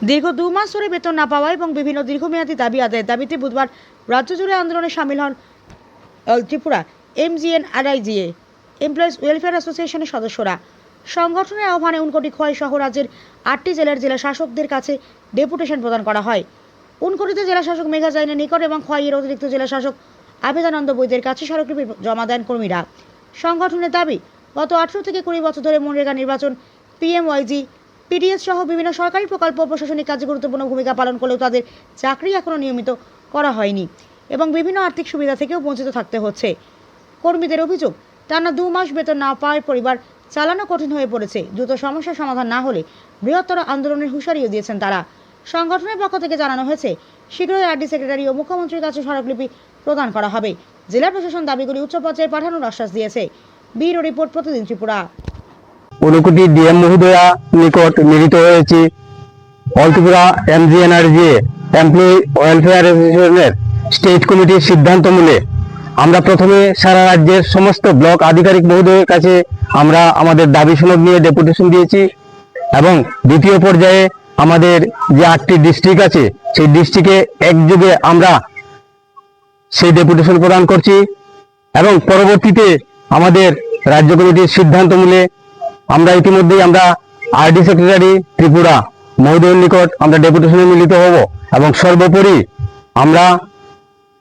দীর্ঘ 2 মাস ধরে বেতন না পাওয়া এবং বিভিন্ন দীর্ঘমেয়াদী দাবি আদায়ের দাবিতে বুধবার রাজ্য জুড়ে আন্দোলনে সামিল হন ত্রিপুরা MGNRIGA এমপ্লয়িজ ওয়েলফেয়ার অ্যাসোসিয়েশনের সদস্যরা। সংগঠনের আহ্বানে 1 কোটি খোয়াই সহ রাজ্যের 8টি জেলার জেলা শাসকদের কাছে ডেপুটেশন প্রদান করা হয়। উনকোটিতে জেলা শাসক মেঘা জাইনের নিকট এবং খোয়াইয়ের অতিরিক্ত জেলা শাসক আবেদানন্দ বৈদ্যের কাছে স্মারকলিপি জমা দেন কর্মীরা। সংগঠনের দাবি, গত 18 থেকে 20 বছর ধরে মনরেগা নির্বাচন, PMYG, PDS সহ বিভিন্ন সরকারি প্রকল্প ও প্রশাসনিক কাজে গুরুত্বপূর্ণ ভূমিকা পালন করলেও তাদের চাকরি এখনও নিয়মিত করা হয়নি এবং বিভিন্ন আর্থিক সুবিধা থেকেও বঞ্চিত থাকতে হচ্ছে। কর্মীদের অভিযোগ, টানা 2 মাস বেতন না পাওয়ায় পরিবার চালানো কঠিন হয়ে পড়েছে। দ্রুত সমস্যার সমাধান না হলে বৃহত্তর আন্দোলনের হুঁশিয়ারিও দিয়েছেন তারা। সংগঠনের পক্ষ থেকে জানানো হয়েছে, শীঘ্রই RD সেক্রেটারি ও মুখ্যমন্ত্রীর কাছে স্মারকলিপি প্রদান করা হবে। জেলা প্রশাসন দাবিগুলি উচ্চ পর্যায়ে পাঠানোর আশ্বাস দিয়েছে। ব্যুরো রিপোর্ট, প্রতিদিন ত্রিপুরা। ঊনকোটি DM মহোদয়া নিকট মিলিত হয়েছি all Tripura MGNRIGA employee welfare অ্যাসোসিয়েশনের স্টেট কমিটির সিদ্ধান্ত মূলে আমরা প্রথমে সারা রাজ্যের সমস্ত ব্লক আধিকারিক মহোদয়ের কাছে আমরা আমাদের দাবি সনদ নিয়ে ডেপুটেশন দিয়েছি এবং দ্বিতীয় পর্যায়ে আমাদের যে 8টি ডিস্ট্রিক্ট আছে সেই ডিস্ট্রিক্টে একযোগে আমরা সেই ডেপুটেশন প্রদান করছি এবং পরবর্তীতে আমাদের রাজ্য কমিটির সিদ্ধান্ত মূলে আমরা ইতিমধ্যেই RD সেক্রেটারি ত্রিপুরা মহোদয়ের নিকট আমরা ডেপুটেশনে মিলিত হব এবং সর্বোপরি আমরা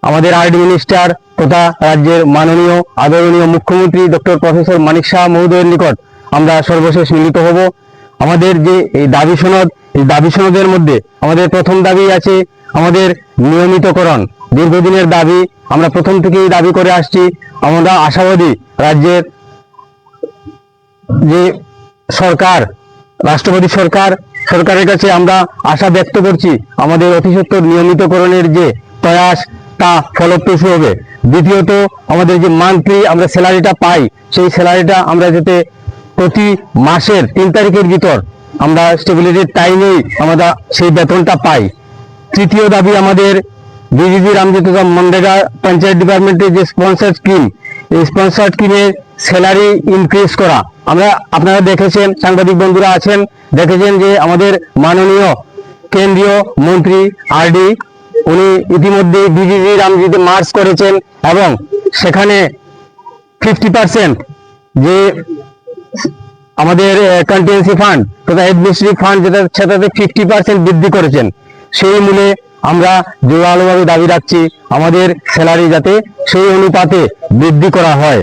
আমাদের RD মিনিস্টার তথা রাজ্যের মাননীয় আদরণীয় মুখ্যমন্ত্রী ডক্টর প্রফেসর মানিক শাহ মহোদয়ের নিকট আমরা সর্বশেষ মিলিত হব। আমাদের যে এই দাবি সনদ, এই দাবি সনদের মধ্যে আমাদের প্রথম দাবি আছে আমাদের নিয়মিতকরণ। দীর্ঘদিনের দাবি, আমরা প্রথম থেকেই দাবি করে আসছি। আমরা আশাবাদী রাজ্যের যে সরকার, রাষ্ট্রপতি সরকারের কাছে আমরা আশা ব্যক্ত করছি আমাদের অতি সত্বর নিয়মিতকরণের যে প্রয়াস তা ফলপ্রসূ হবে। দ্বিতীয়ত, আমাদের যে মান্থলি আমরা স্যালারিটা পাই সেই স্যালারিটা আমরা যাতে প্রতি মাসের 3 তারিখের ভিতর আমরা স্টেবিলিটির টাইমেই আমরা সেই বেতনটা পাই। তৃতীয় দাবি আমাদের BGG রামজেতুকা মনরেগা পঞ্চায়েত ডিপার্টমেন্টের যে স্পন্সর স্কিম, এই স্পন্সর স্কিমের স্যালারি ইনক্রিজ করা। আপনারা দেখেছেন, সাংবাদিক বন্ধুরা আছেন, দেখেছেন যে আমাদের মাননীয় কেন্দ্রীয় মন্ত্রী RD উনি ইতিমধ্যে BGG রামজিতে মার্চ করেছেন এবং সেখানে 50% যে আমাদের কন্টিনজেন্সি ফান্ড তথা অ্যাডমিনিস্ট্রেটিভ ফান্ড সেটাতে 50% বৃদ্ধি করেছেন। সেই মূলে আমরা জোরালোভাবে দাবি রাখছি আমাদের স্যালারি যাতে সেই অনুপাতে বৃদ্ধি করা হয়।